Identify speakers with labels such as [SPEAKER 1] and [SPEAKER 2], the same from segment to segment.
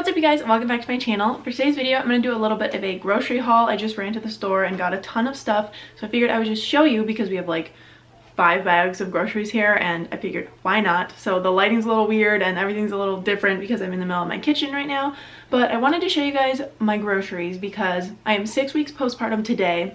[SPEAKER 1] What's up you guys, and welcome back to my channel. For today's video, I'm going to do a little bit of a grocery haul. I just ran to the store and got a ton of stuff, so I figured I would just show you because we have like 5 bags of groceries here, and I figured why not. So the lighting's a little weird and everything's a little different because I'm in the middle of my kitchen right now, but I wanted to show you guys my groceries because I am 6 weeks postpartum today.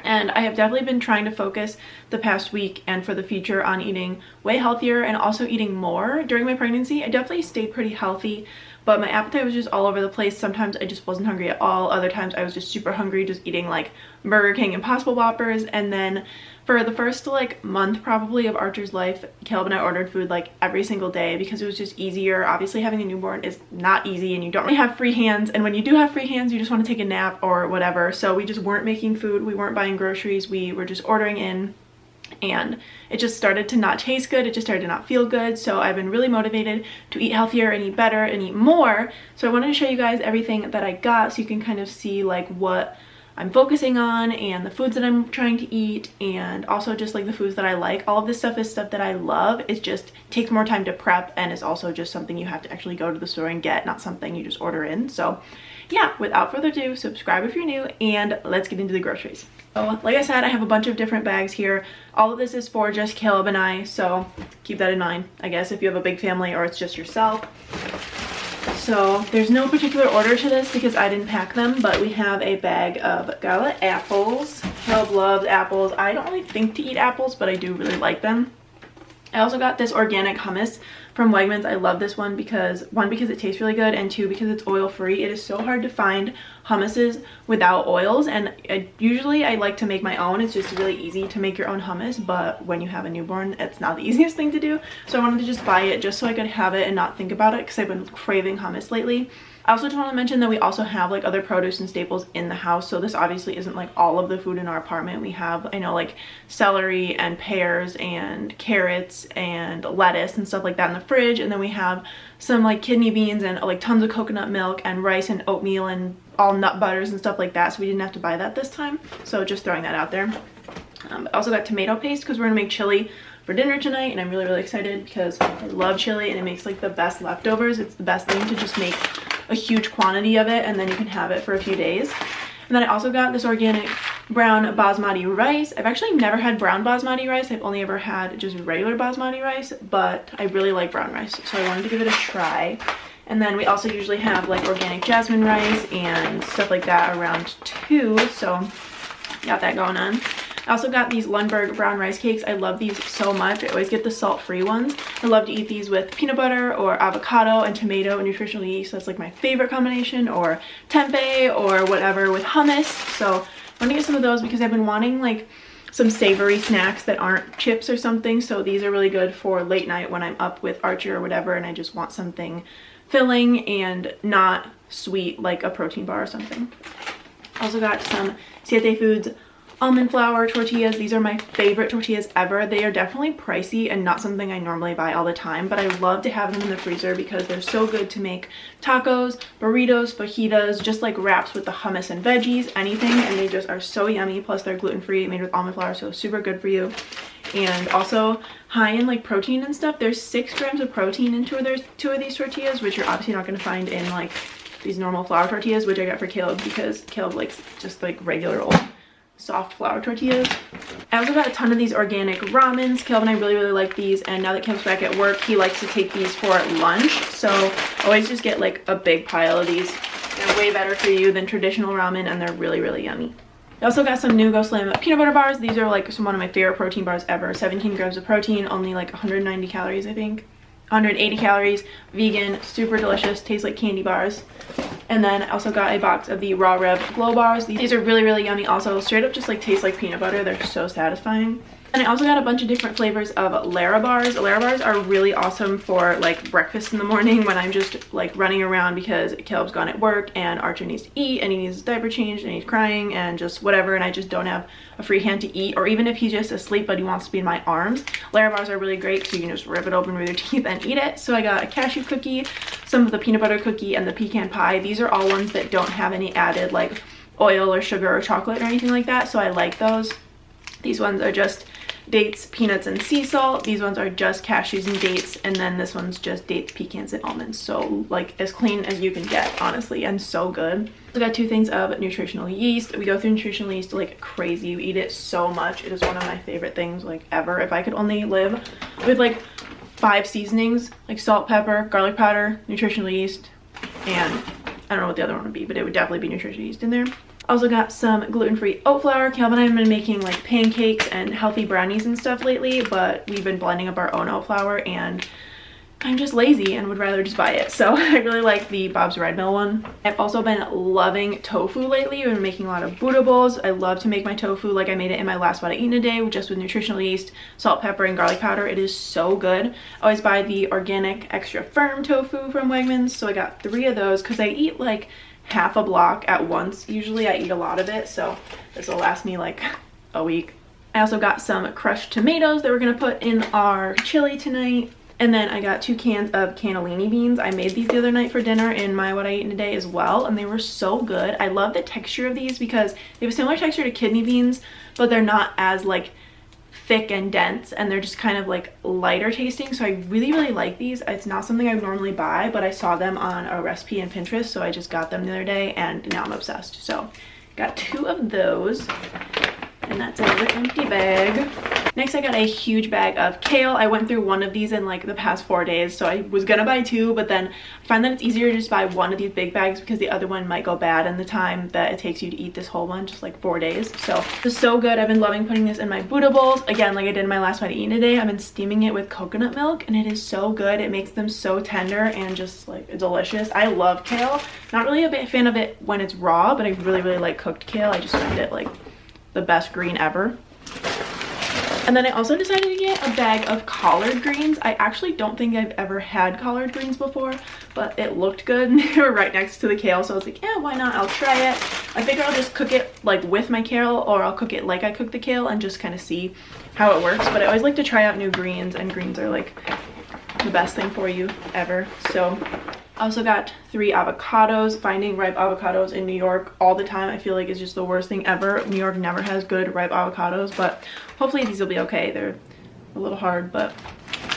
[SPEAKER 1] And I have definitely been trying to focus the past week and for the future on eating way healthier and also eating more. During my pregnancy, I definitely stayed pretty healthy, but my appetite was just all over the place. Sometimes I just wasn't hungry at all. Other times I was just super hungry, just eating like Burger King Impossible Whoppers. And then for the first like month probably of Archer's life, Caleb and I ordered food like every single day because it was just easier. Obviously having a newborn is not easy and you don't really have free hands, and when you do have free hands you just want to take a nap or whatever. So we just weren't making food, we weren't buying groceries, we were just ordering in, and it just started to not taste good, it just started to not feel good. So I've been really motivated to eat healthier and eat better and eat more. So I wanted to show you guys everything that I got so you can kind of see like what I'm focusing on and the foods that I'm trying to eat, and also just like the foods that I like. All of this stuff is stuff that I love. It just takes more time to prep and is also just something you have to actually go to the store and get, not something you just order in. So yeah, without further ado, subscribe if you're new and let's get into the groceries. So like I said, I have a bunch of different bags here. All of this is for just Caleb and I, so keep that in mind, I guess, if you have a big family or it's just yourself. So there's no particular order to this because I didn't pack them, but we have a bag of Gala apples. Caleb loves apples. I don't really think to eat apples, but I do really like them. I also got this organic hummus from Wegmans. I love this one because, one, because it tastes really good, and two, because it's oil free. It is so hard to find hummuses without oils, and usually I like to make my own. It's just really easy to make your own hummus, but when you have a newborn, it's not the easiest thing to do. So I wanted to just buy it just so I could have it and not think about it because I've been craving hummus lately. I also just want to mention that we also have like other produce and staples in the house, so this obviously isn't like all of the food in our apartment. We have, I know, like celery and pears and carrots and lettuce and stuff like that in the fridge, and then we have some like kidney beans and like tons of coconut milk and rice and oatmeal and all nut butters and stuff like that, so we didn't have to buy that this time. So just throwing that out there. I also got tomato paste because we're gonna make chili for dinner tonight, and I'm really excited because I love chili and it makes like the best leftovers. It's the best thing to just make a huge quantity of it and then you can have it for a few days. And then I also got this organic brown basmati rice. I've actually never had brown basmati rice. I've only ever had just regular basmati rice, but I really like brown rice, so I wanted to give it a try. And then we also usually have like organic jasmine rice and stuff like that around too, so got that going on. I also got these Lundberg brown rice cakes. I love these so much. I always get the salt-free ones. I love to eat these with peanut butter or avocado and tomato and nutritional yeast. That's like my favorite combination, or tempeh or whatever with hummus. So I want to get some of those because I've been wanting like some savory snacks that aren't chips or something. So these are really good for late night when I'm up with Archer or whatever and I just want something filling and not sweet, like a protein bar or something. Also got some Siete Foods almond flour tortillas. These are my favorite tortillas ever. They are definitely pricey and not something I normally buy all the time, but I love to have them in the freezer because they're so good to make tacos, burritos, fajitas, just like wraps with the hummus and veggies, anything, and they just are so yummy. Plus they're gluten-free, made with almond flour, so super good for you. And also high in like protein and stuff. There's 6 grams of protein in two of these tortillas, which you're obviously not going to find in like these normal flour tortillas, which I got for Caleb because Caleb likes just like regular old soft flour tortillas. I also got a ton of these organic ramens. Caleb and I really like these, and now that Caleb's back at work, he likes to take these for lunch, so I always just get like a big pile of these. They're way better for you than traditional ramen, and they're really yummy. I also got some Nugo Slim peanut butter bars. These are like one of my favorite protein bars ever. 17 grams of protein, only like 190 calories, I think. 180 calories, vegan, super delicious, tastes like candy bars. And then I also got a box of the Raw Rev Glow Bars. These are really yummy also. Straight up just like taste like peanut butter. They're so satisfying. And I also got a bunch of different flavors of Lara bars. Lara bars are really awesome for like breakfast in the morning when I'm just like running around because Caleb's gone at work and Archer needs to eat and he needs his diaper changed and he's crying and just whatever, and I just don't have a free hand to eat, or even if he's just asleep but he wants to be in my arms. Lara bars are really great because you can just rip it open with your teeth and eat it. So I got a cashew cookie, some of the peanut butter cookie, and the pecan pie. These are all ones that don't have any added like oil or sugar or chocolate or anything like that, so I like those. These ones are just dates, peanuts, and sea salt. These ones are just cashews and dates, and then this one's just dates, pecans, and almonds. So like as clean as you can get, honestly, and so good. We got 2 things of nutritional yeast. We go through nutritional yeast like crazy. We eat it so much. It is one of my favorite things like ever. If I could only live with like 5 seasonings, like salt, pepper, garlic powder, nutritional yeast, and I don't know what the other one would be, but it would definitely be nutritional yeast in there. Also got some gluten-free oat flour. Calvin and I have been making like pancakes and healthy brownies and stuff lately, but we've been blending up our own oat flour and I'm just lazy and would rather just buy it. So I really like the Bob's Red Mill one. I've also been loving tofu lately. We've been making a lot of Buddha bowls. I love to make my tofu like I made it in my last What I Eat in a Day, just with nutritional yeast, salt, pepper, and garlic powder. It is so good. I always buy the organic extra firm tofu from Wegmans, so I got 3 of those because I eat like half a block at once. Usually I eat a lot of it, so this will last me like a week. I also got some crushed tomatoes that we're gonna put in our chili tonight. And then I got 2 cans of cannellini beans. I made these the other night for dinner in my What I Eat in a Day as well, and they were so good. I love the texture of these because they have a similar texture to kidney beans, but they're not as like thick and dense, and they're just kind of like lighter tasting. So I really like these. It's not something I would normally buy, but I saw them on a recipe in Pinterest, so I just got them the other day and now I'm obsessed. So got 2 of those, and that's another empty bag. Next, I got a huge bag of kale. I went through one of these in like the past 4 days, so I was gonna buy 2, but then I find that it's easier to just buy one of these big bags because the other one might go bad in the time that it takes you to eat this whole one, just like 4 days. So this is so good. I've been loving putting this in my Buddha bowls. Again, like I did in my last What I Eat in a Day, I've been steaming it with coconut milk, and it is so good. It makes them so tender and just like delicious. I love kale. Not really a big fan of it when it's raw, but I really like cooked kale. I just find it like the best green ever. And then I also decided to get a bag of collard greens. I actually don't think I've ever had collard greens before, but it looked good. They were right next to the kale, so I was like, yeah, why not? I'll try it. I figure I'll just cook it like with my kale, or I'll cook it like I cook the kale and just kind of see how it works. But I always like to try out new greens, and greens are like the best thing for you ever. So I also got 3 avocados. Finding ripe avocados in New York all the time, I feel like, is just the worst thing ever. New York never has good ripe avocados, but hopefully these will be okay. They're a little hard, but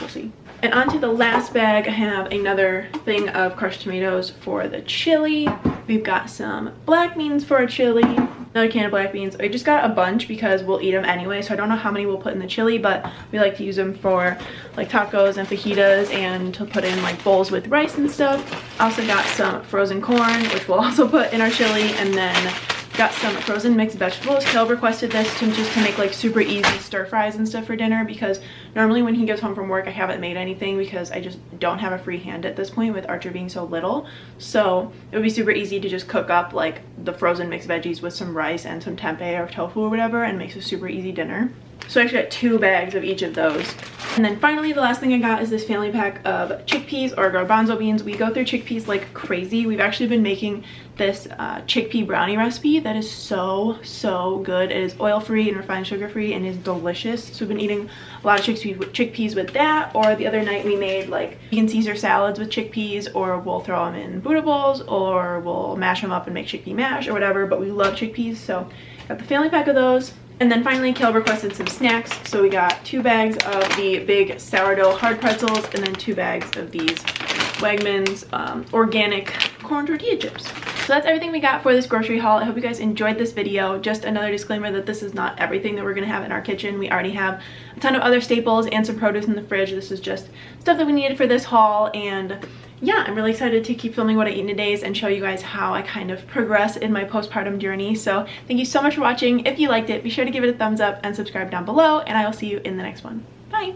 [SPEAKER 1] we'll see. And on to the last bag, I have another thing of crushed tomatoes for the chili. We've got some black beans for our chili, another can of black beans. I just got a bunch because we'll eat them anyway, so I don't know how many we'll put in the chili, but we like to use them for like tacos and fajitas and to put in like bowls with rice and stuff. I also got some frozen corn, which we'll also put in our chili, and then got some frozen mixed vegetables. Kel requested this to make like super easy stir fries and stuff for dinner, because normally when he gets home from work I haven't made anything because I just don't have a free hand at this point with Archer being so little. So it would be super easy to just cook up like the frozen mixed veggies with some rice and some tempeh or tofu or whatever, and makes a super easy dinner. So I actually got 2 bags of each of those. And then finally, the last thing I got is this family pack of chickpeas or garbanzo beans. We go through chickpeas like crazy. We've actually been making this chickpea brownie recipe that is so good. It is oil-free and refined sugar-free and is delicious. So we've been eating a lot of chickpeas with that. Or the other night we made like vegan Caesar salads with chickpeas, or we'll throw them in Buddha bowls, or we'll mash them up and make chickpea mash or whatever. But we love chickpeas, so got the family pack of those. And then finally, Kel requested some snacks, so we got 2 bags of the big sourdough hard pretzels, and then 2 bags of these Wegmans organic corn tortilla chips. So that's everything we got for this grocery haul. I hope you guys enjoyed this video. Just another disclaimer that this is not everything that we're gonna have in our kitchen. We already have a ton of other staples and some produce in the fridge. This is just stuff that we needed for this haul, and yeah, I'm really excited to keep filming What I Eat in a Day and show you guys how I kind of progress in my postpartum journey. So thank you so much for watching. If you liked it, be sure to give it a thumbs up and subscribe down below, and I will see you in the next one. Bye!